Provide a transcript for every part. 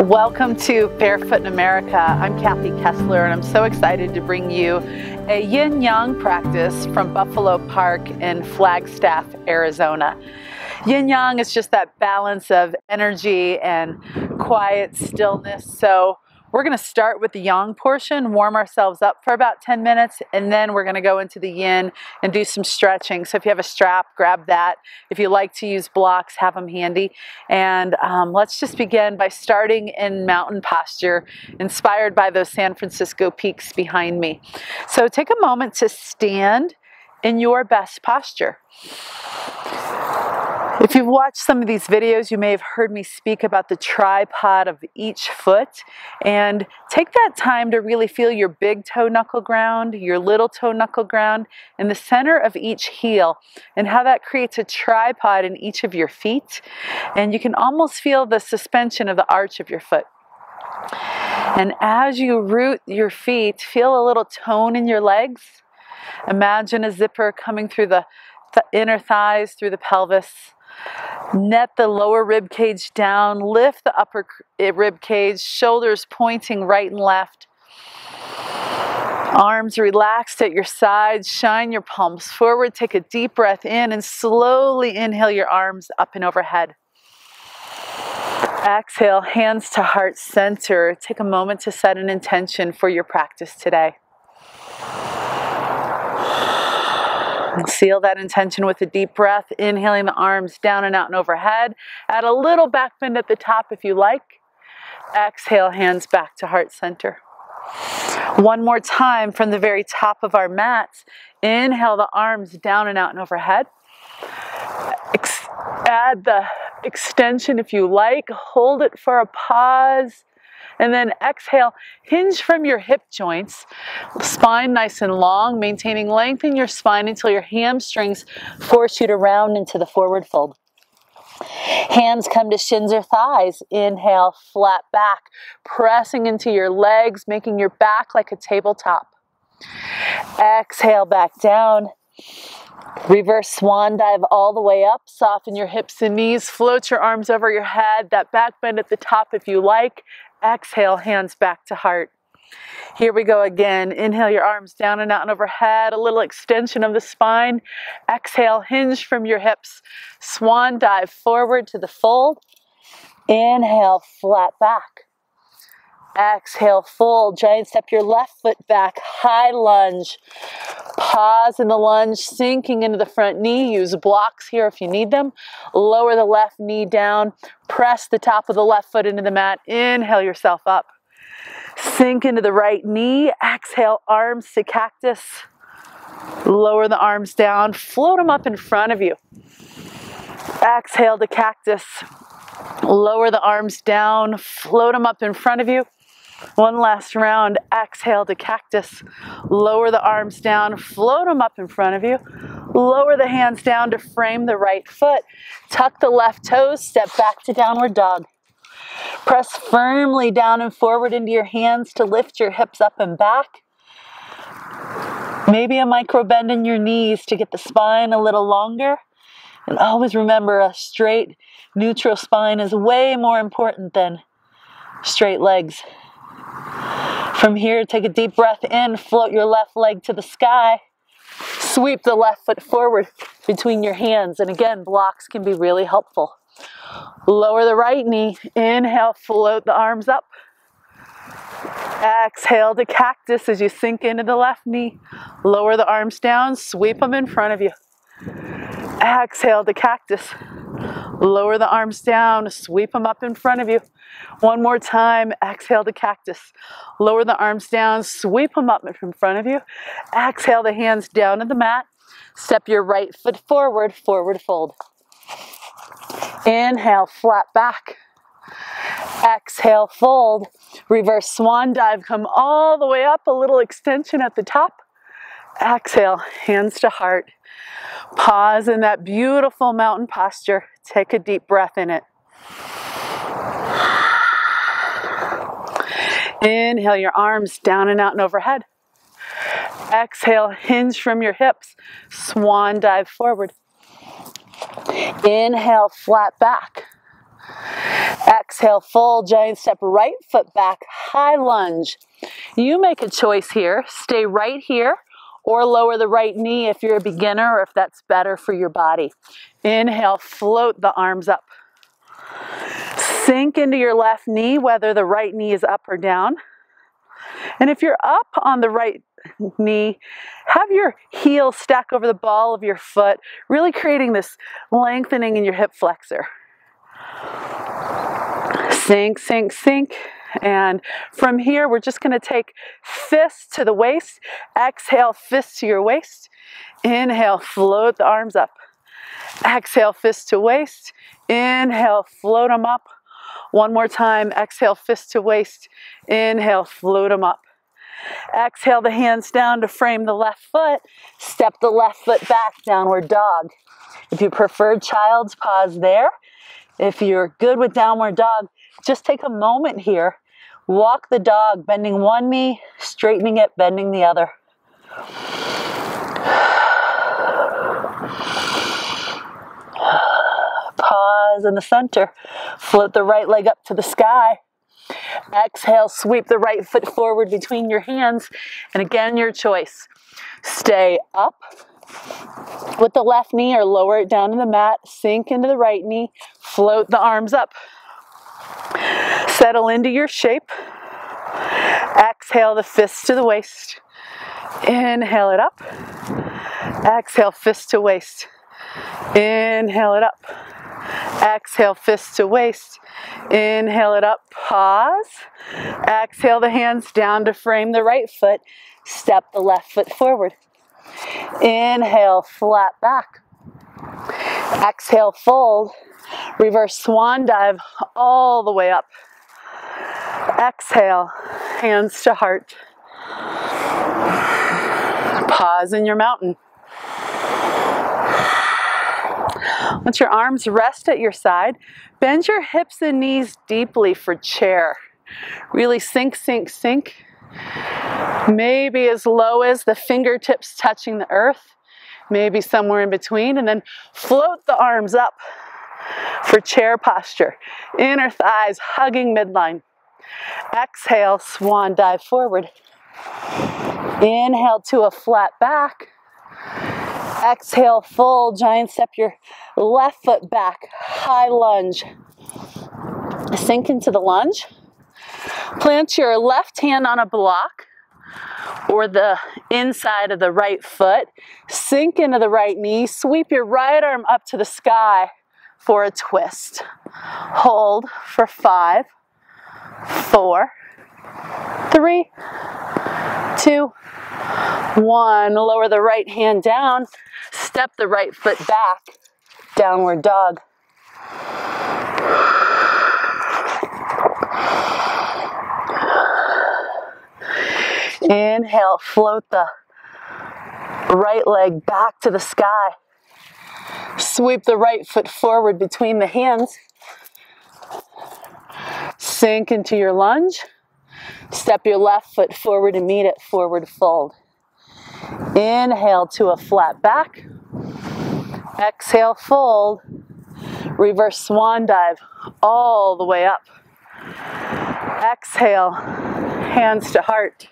Welcome to Barefoot in America. I'm Kathy Kessler, and I'm so excited to bring you a Yin Yang practice from Buffalo Park in Flagstaff, Arizona. Yin Yang is just that balance of energy and quiet stillness. So we're going to start with the Yang portion, warm ourselves up for about 10 minutes, and then we're going to go into the Yin and do some stretching. So if you have a strap, grab that. If you like to use blocks, have them handy. And let's just begin by starting in mountain posture, inspired by those San Francisco peaks behind me. So take a moment to stand in your best posture. If you've watched some of these videos, you may have heard me speak about the tripod of each foot, and take that time to really feel your big toe knuckle ground, your little toe knuckle ground, and the center of each heel, and how that creates a tripod in each of your feet. And you can almost feel the suspension of the arch of your foot. And as you root your feet, feel a little tone in your legs. Imagine a zipper coming through the inner thighs, through the pelvis. Net the lower rib cage down, lift the upper rib cage, shoulders pointing right and left. Arms relaxed at your sides, shine your palms forward, take a deep breath in and slowly inhale your arms up and overhead. Exhale, hands to heart center. Take a moment to set an intention for your practice today. Seal that intention with a deep breath, inhaling the arms down and out and overhead. Add a little back bend at the top if you like. Exhale, hands back to heart center. One more time from the very top of our mats. Inhale the arms down and out and overhead. Add the extension if you like. Hold it for a pause. And then exhale, hinge from your hip joints, spine nice and long, maintaining length in your spine until your hamstrings force you to round into the forward fold. Hands come to shins or thighs. Inhale, flat back, pressing into your legs, making your back like a tabletop. Exhale, back down. Reverse swan dive all the way up. Soften your hips and knees. Float your arms over your head. That back bend at the top if you like. Exhale, hands back to heart. Here we go again. Inhale your arms down and out and overhead. A little extension of the spine. Exhale, hinge from your hips. Swan dive forward to the fold. Inhale, flat back. Exhale, fold. Giant step your left foot back. High lunge. Pause in the lunge, sinking into the front knee. Use blocks here if you need them. Lower the left knee down. Press the top of the left foot into the mat. Inhale yourself up. Sink into the right knee. Exhale, arms to cactus. Lower the arms down. Float them up in front of you. Exhale to cactus. Lower the arms down. Float them up in front of you. One last round. Exhale to cactus. Lower the arms down. Float them up in front of you. Lower the hands down to frame the right foot. Tuck the left toes. Step back to downward dog. Press firmly down and forward into your hands to lift your hips up and back. Maybe a micro bend in your knees to get the spine a little longer. And always remember, a straight, neutral spine is way more important than straight legs. From here, take a deep breath in, float your left leg to the sky, sweep the left foot forward between your hands. And again, blocks can be really helpful. Lower the right knee, inhale, float the arms up. Exhale to cactus as you sink into the left knee. Lower the arms down, sweep them in front of you. Exhale to cactus. Lower the arms down, sweep them up in front of you. One more time, exhale to cactus. Lower the arms down, sweep them up in front of you. Exhale the hands down to the mat. Step your right foot forward, forward fold. Inhale, flat back. Exhale, fold. Reverse swan dive, come all the way up, a little extension at the top. Exhale, hands to heart. Pause in that beautiful mountain posture. Take a deep breath in it. Inhale your arms down and out and overhead. Exhale, hinge from your hips. Swan dive forward. Inhale, flat back. Exhale, full giant step, right foot back, high lunge. You make a choice here. Stay right here or lower the right knee if you're a beginner or if that's better for your body. Inhale, float the arms up. Sink into your left knee, whether the right knee is up or down. And if you're up on the right knee, have your heel stack over the ball of your foot, really creating this lengthening in your hip flexor. Sink, sink, sink. And from here, we're just going to take fists to the waist. Exhale, fists to your waist. Inhale, float the arms up. Exhale, fist to waist. Inhale, float them up. One more time. Exhale, fist to waist. Inhale, float them up. Exhale the hands down to frame the left foot. Step the left foot back, downward dog. If you prefer child's pose there, if you're good with downward dog, just take a moment here. Walk the dog, bending one knee, straightening it, bending the other. Pause in the center. Float the right leg up to the sky. Exhale, sweep the right foot forward between your hands. And again, your choice. Stay up with the left knee or lower it down to the mat. Sink into the right knee. Float the arms up. Settle into your shape. Exhale the fists to the waist. Inhale it up. Exhale, fist to waist. Inhale it up. Exhale, fist to waist. Inhale it up. Pause. Exhale the hands down to frame the right foot. Step the left foot forward. Inhale, flat back. Exhale, fold. Reverse swan dive all the way up. Exhale, hands to heart. Pause in your mountain. Once your arms rest at your side, bend your hips and knees deeply for chair. Really sink, sink, sink. Maybe as low as the fingertips touching the earth. Maybe somewhere in between. And then float the arms up for chair posture. Inner thighs hugging midline. Exhale, swan dive forward. Inhale to a flat back. Exhale, full giant step your left foot back, high lunge. Sink into the lunge. Plant your left hand on a block or the inside of the right foot. Sink into the right knee. Sweep your right arm up to the sky for a twist. Hold for 5, 4, 3, 2, 1. Lower the right hand down. Step the right foot back. Downward dog. Inhale, float the right leg back to the sky. Sweep the right foot forward between the hands. Sink into your lunge. Step your left foot forward and meet it, forward fold. Inhale to a flat back. Exhale, fold. Reverse swan dive all the way up. Exhale, hands to heart.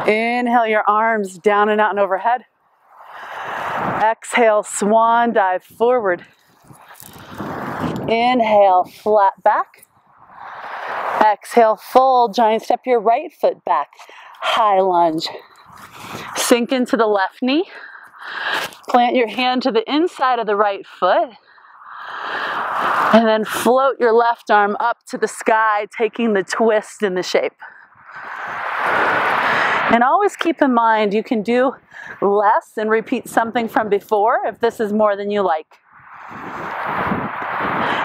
Inhale your arms down and out and overhead. Exhale, swan dive forward. Inhale, flat back. Exhale, fold, giant step your right foot back. High lunge. Sink into the left knee. Plant your hand to the inside of the right foot. And then float your left arm up to the sky, taking the twist in the shape. And always keep in mind, you can do less and repeat something from before if this is more than you like.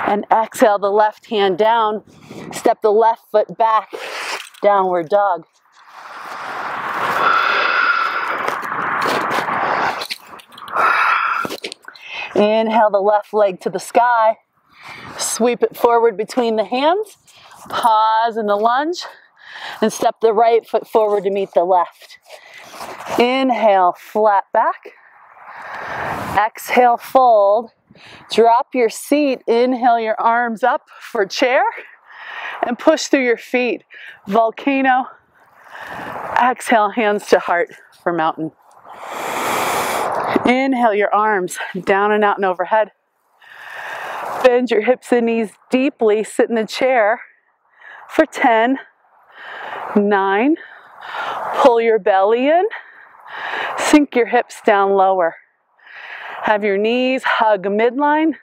And exhale the left hand down. Step the left foot back, downward dog. Inhale the left leg to the sky. Sweep it forward between the hands. Pause in the lunge. And step the right foot forward to meet the left. Inhale, flat back. Exhale, fold. Drop your seat, inhale your arms up for chair, and push through your feet. Volcano. Exhale, hands to heart for mountain. Inhale your arms down and out and overhead. Bend your hips and knees deeply. Sit in the chair for 10, 9. Pull your belly in. Sink your hips down lower. Have your knees hug midline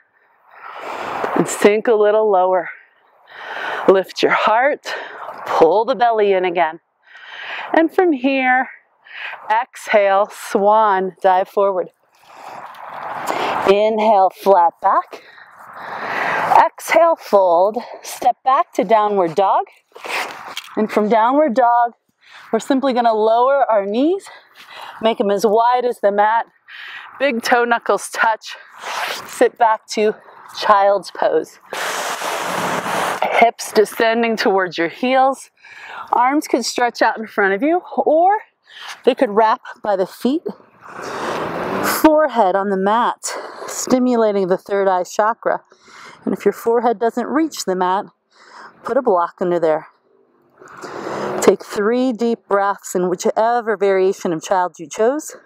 and sink a little lower. Lift your heart. Pull the belly in again. And from here, exhale, swan, dive forward. Inhale, flat back. Exhale, fold. Step back to downward dog. And from downward dog, we're simply going to lower our knees, make them as wide as the mat. Big toe knuckles touch. Sit back to child's pose. Hips descending towards your heels. Arms could stretch out in front of you, or they could wrap by the feet. Forehead on the mat, stimulating the third eye chakra. And if your forehead doesn't reach the mat, put a block under there. Take 3 deep breaths in whichever variation of child you chose.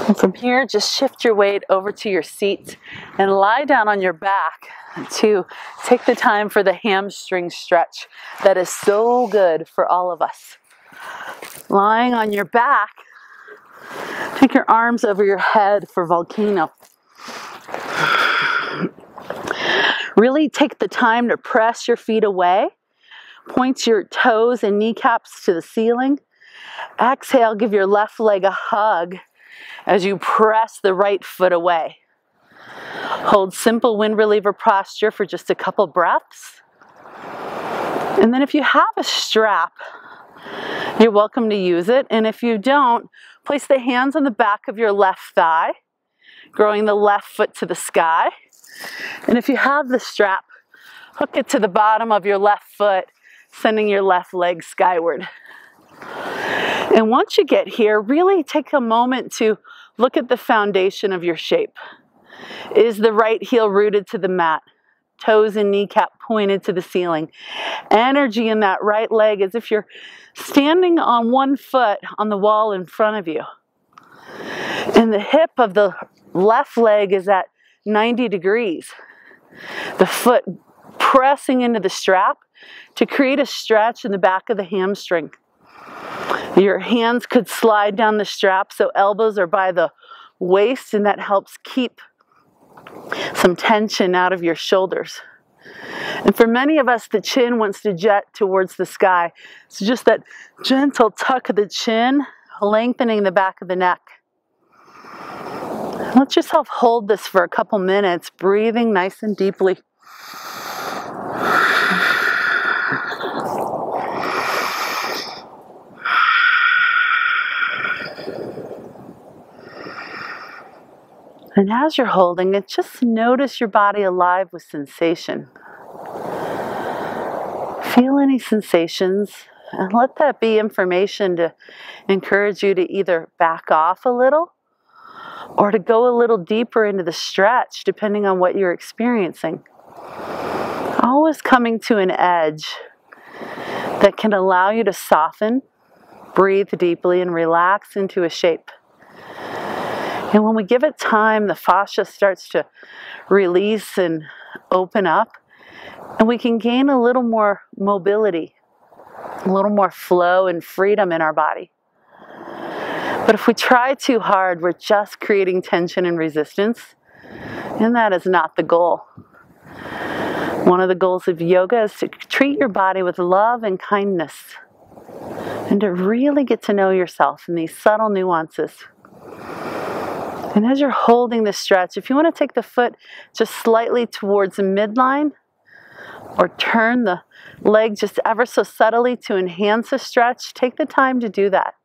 And from here, just shift your weight over to your seat and lie down on your back to take the time for the hamstring stretch that is so good for all of us. Lying on your back, take your arms over your head for volcano. Really take the time to press your feet away. Point your toes and kneecaps to the ceiling. Exhale, give your left leg a hug as you press the right foot away. Hold simple wind reliever posture for just a couple breaths. And then if you have a strap, you're welcome to use it. And if you don't, place the hands on the back of your left thigh, growing the left foot to the sky. And if you have the strap, hook it to the bottom of your left foot, sending your left leg skyward. And once you get here, really take a moment to look at the foundation of your shape. Is the right heel rooted to the mat? Toes and kneecap pointed to the ceiling. Energy in that right leg as if you're standing on one foot on the wall in front of you. And the hip of the left leg is at 90 degrees. The foot pressing into the strap to create a stretch in the back of the hamstring. Your hands could slide down the strap so elbows are by the waist, and that helps keep some tension out of your shoulders. And for many of us, the chin wants to jet towards the sky. So just that gentle tuck of the chin, lengthening the back of the neck. Let yourself hold this for a couple minutes, breathing nice and deeply. And as you're holding it, just notice your body alive with sensation. Feel any sensations and let that be information to encourage you to either back off a little or to go a little deeper into the stretch, depending on what you're experiencing. Always coming to an edge that can allow you to soften, breathe deeply, and relax into a shape. And when we give it time, the fascia starts to release and open up, and we can gain a little more mobility, a little more flow and freedom in our body. But if we try too hard, we're just creating tension and resistance, and that is not the goal. One of the goals of yoga is to treat your body with love and kindness, and to really get to know yourself in these subtle nuances. And as you're holding this stretch, if you want to take the foot just slightly towards the midline, or turn the leg just ever so subtly to enhance the stretch, take the time to do that.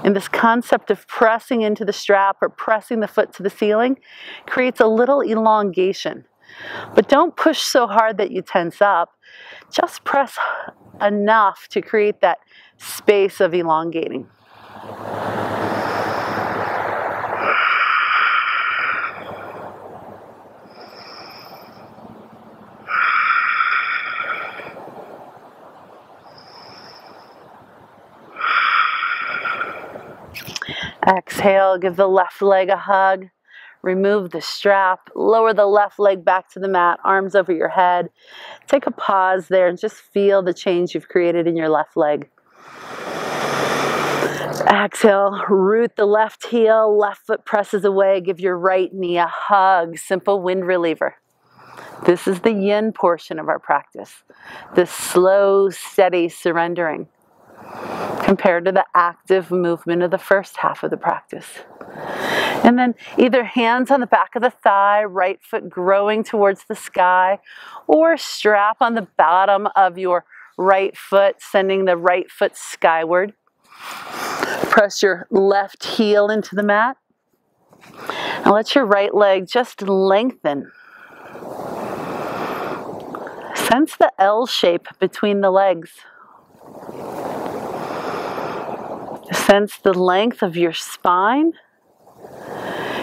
And this concept of pressing into the strap or pressing the foot to the ceiling creates a little elongation. But don't push so hard that you tense up. Just press enough to create that space of elongating. Exhale, give the left leg a hug. Remove the strap, lower the left leg back to the mat, arms over your head. Take a pause there and just feel the change you've created in your left leg. Exhale, root the left heel, left foot presses away, give your right knee a hug, simple wind reliever. This is the yin portion of our practice, the slow, steady surrendering compared to the active movement of the first half of the practice. And then either hands on the back of the thigh, right foot growing towards the sky, or strap on the bottom of your right foot, sending the right foot skyward. Press your left heel into the mat. And let your right leg just lengthen. Sense the L shape between the legs. Sense the length of your spine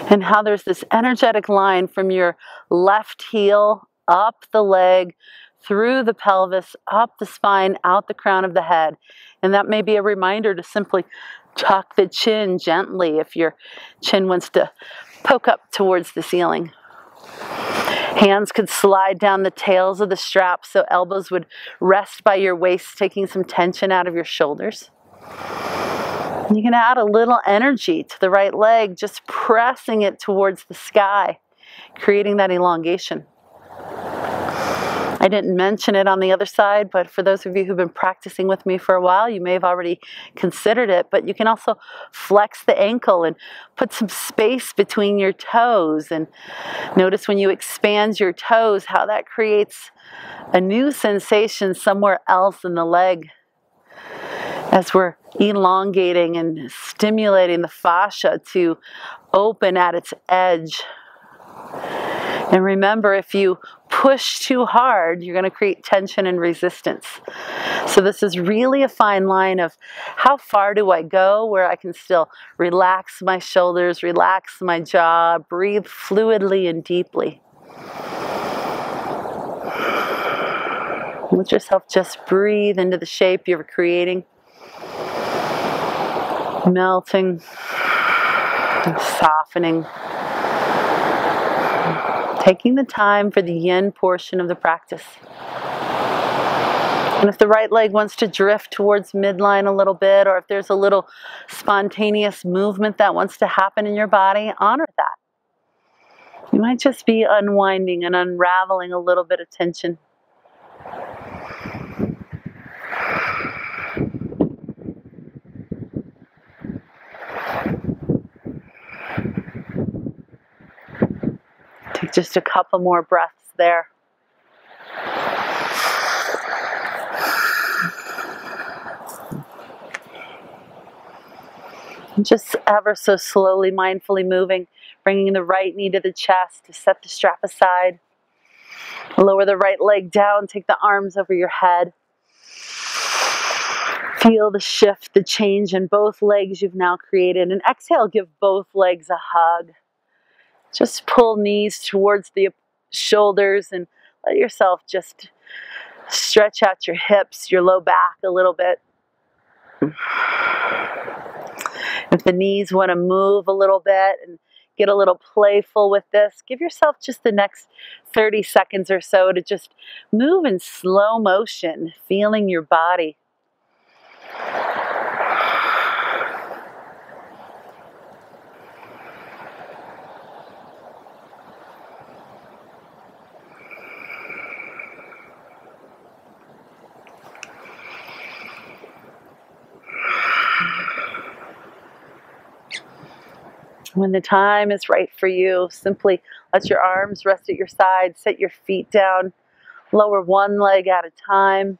and how there's this energetic line from your left heel up the leg, through the pelvis, up the spine, out the crown of the head. And that may be a reminder to simply tuck the chin gently if your chin wants to poke up towards the ceiling. Hands could slide down the tails of the straps so elbows would rest by your waist, taking some tension out of your shoulders. You can add a little energy to the right leg, just pressing it towards the sky, creating that elongation. I didn't mention it on the other side, but for those of you who've been practicing with me for a while, you may have already considered it, but you can also flex the ankle and put some space between your toes. And notice when you expand your toes, how that creates a new sensation somewhere else in the leg, as we're elongating and stimulating the fascia to open at its edge. And remember, if you push too hard, you're going to create tension and resistance. So this is really a fine line of how far do I go where I can still relax my shoulders, relax my jaw, breathe fluidly and deeply. Let yourself just breathe into the shape you're creating. Melting and softening. Taking the time for the yin portion of the practice. And if the right leg wants to drift towards midline a little bit, or if there's a little spontaneous movement that wants to happen in your body, honor that. You might just be unwinding and unraveling a little bit of tension. Take just a couple more breaths there. And just ever so slowly, mindfully moving, bringing the right knee to the chest to set the strap aside. Lower the right leg down, take the arms over your head. Feel the shift, the change in both legs you've now created. And exhale, give both legs a hug. Just pull knees towards the shoulders and let yourself just stretch out your hips, your low back a little bit. If the knees want to move a little bit and get a little playful with this, give yourself just the next 30 seconds or so to just move in slow motion, feeling your body. When the time is right for you, simply let your arms rest at your sides, set your feet down, lower one leg at a time,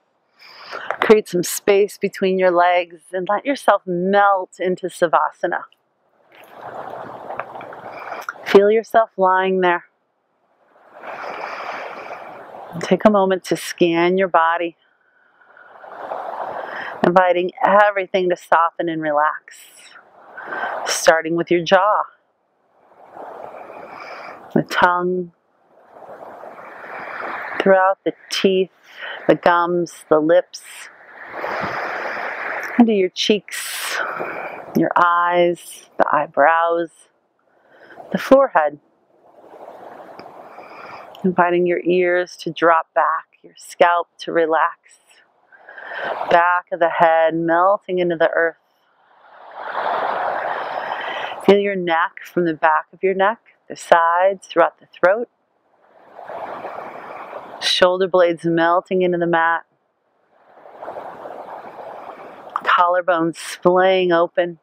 create some space between your legs, and let yourself melt into Savasana. Feel yourself lying there. Take a moment to scan your body, inviting everything to soften and relax, starting with your jaw, the tongue, throughout the teeth, the gums, the lips, into your cheeks, your eyes, the eyebrows, the forehead. Inviting your ears to drop back, your scalp to relax, back of the head melting into the earth. Feel your neck from the back of your neck, the sides, throughout the throat. Shoulder blades melting into the mat. Collarbones splaying open.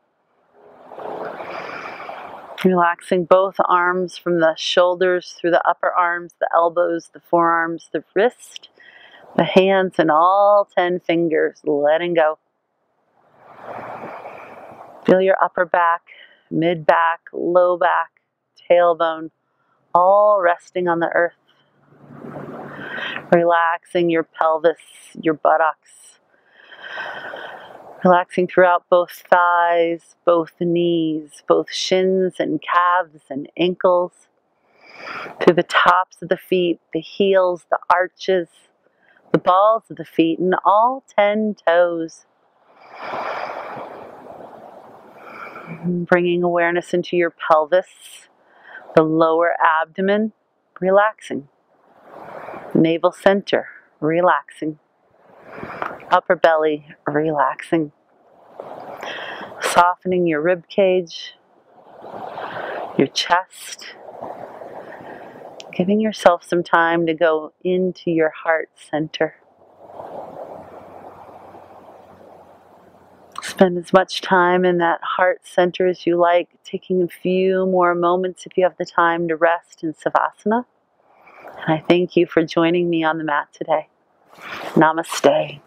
Relaxing both arms from the shoulders through the upper arms, the elbows, the forearms, the wrist, the hands, and all 10 fingers, letting go. Feel your upper back, mid back, low back, tailbone, all resting on the earth. Relaxing your pelvis, your buttocks. Relaxing throughout both thighs, both knees, both shins and calves and ankles. Through the tops of the feet, the heels, the arches, the balls of the feet, and all 10 toes. Bringing awareness into your pelvis, the lower abdomen, relaxing. Navel center, relaxing. Upper belly, relaxing. Softening your rib cage, your chest. Giving yourself some time to go into your heart center. Spend as much time in that heart center as you like, taking a few more moments if you have the time to rest in Savasana. And I thank you for joining me on the mat today. Namaste.